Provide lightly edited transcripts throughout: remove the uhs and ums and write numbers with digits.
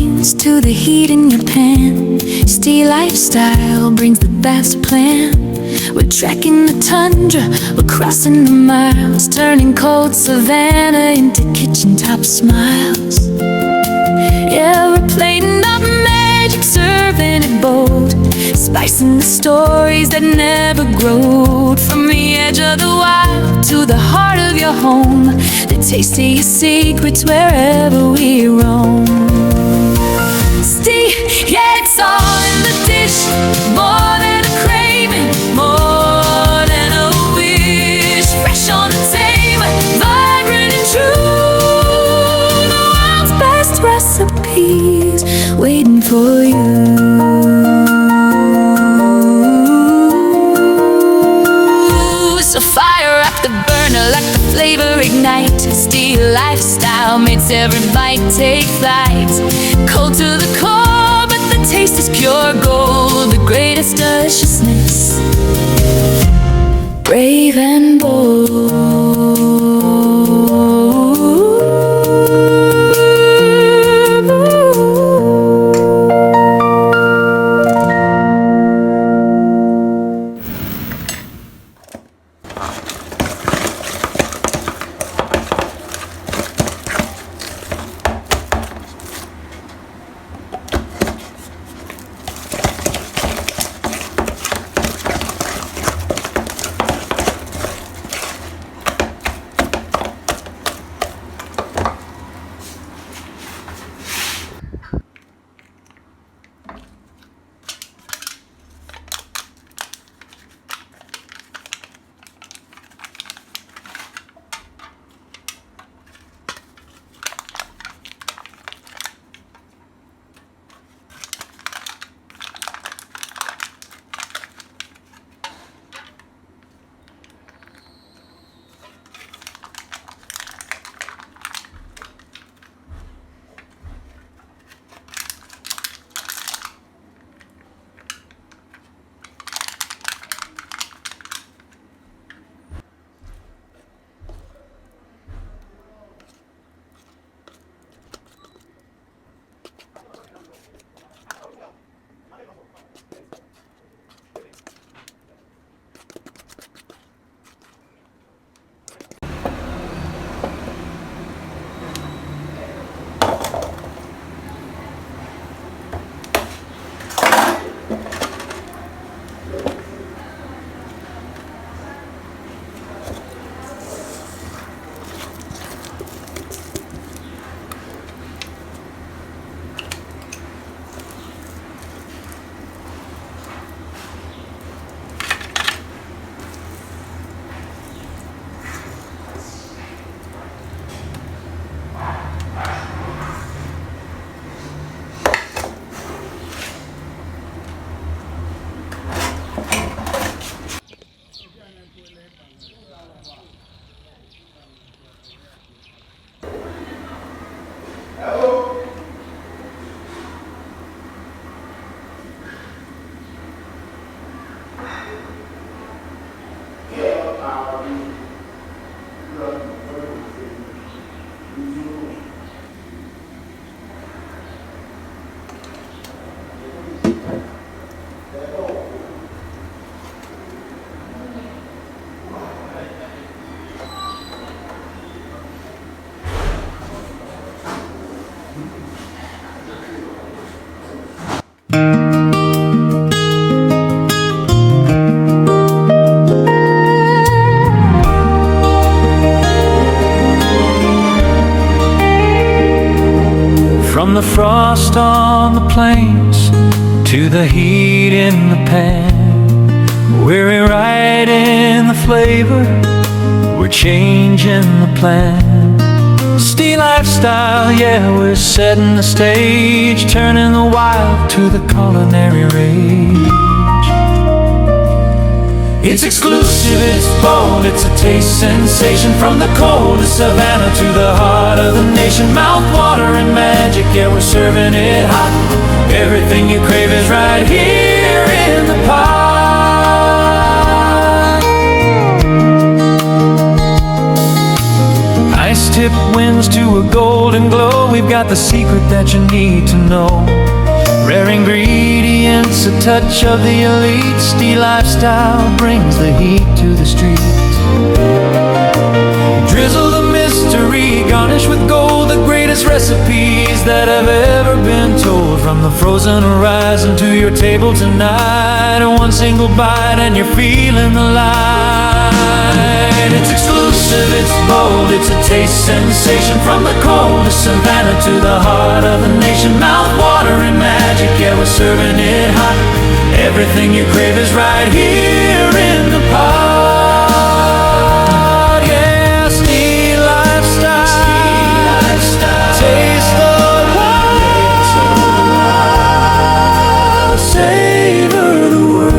plains to the heat in your pan. Steel lifestyle brings the best plan. We're trekking the tundra, we're crossing the miles, turning cold savanna into kitchen top smiles. Yeah, we're plating up magic, serving it bold, spicing the stories that never growed. From the edge of the wild to the heart of your home, the taste of your secrets wherever we roam. See, yeah, it's all in the dish, more than a craving, more than a wish. Fresh on the table, vibrant and true, the world's best recipes waiting for you. So fire up the burner, let the flavor ignite. Steel lifestyle makes every bite take flight. Cold to the core, but the taste is pure gold. The greatest deliciousness, brave and bold. From the frost on the plains to the heat in the pan, we're rewriting the flavor, we're changing the plan. Steel lifestyle, yeah, we're setting the stage, turning the wild to the culinary rage. It's exclusive, it's bold, it's a taste sensation. From the coldest savanna to the heart of the nation, mouth-watering magic, yeah, we're serving it hot. Everything you crave is right here in the pot. Iced fingertip winds to a golden glow. We've got the secret that you need to know. Rare ingredients, a touch of the elite. Steel lifestyle brings the heat to the streets. Drizzle the mystery, garnish with gold, the greatest recipes that have ever been told. From the frozen horizon to your table tonight, one single bite and you're feeling the light. It's exclusive, it's bold, it's a taste sensation. From the coldest savanna to the heart of the nation. Mouth-watering magic, yeah, we're serving it hot. Everything you crave is right here in the pot. Yeah, Steel Lifestyle, taste the wild, savor the world.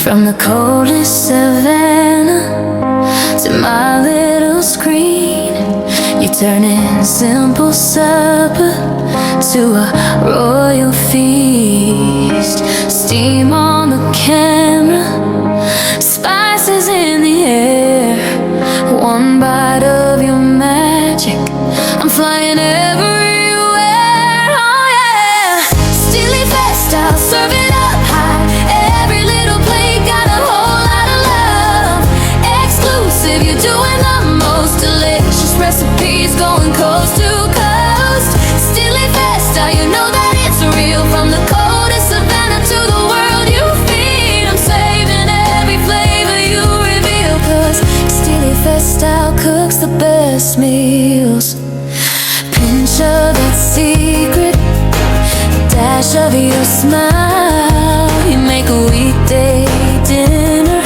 From the coldest savanna to my little screen, you're turning simple supper to a royal feast. Steam on the camera, spices in the air, one bite of your smile. You make a weekday dinner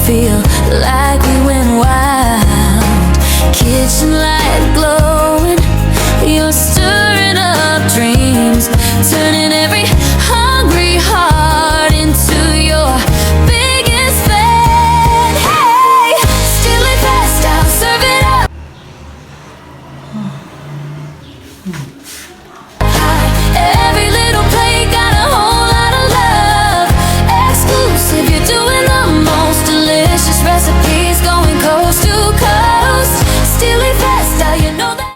feel like we went wild. Kitchen lights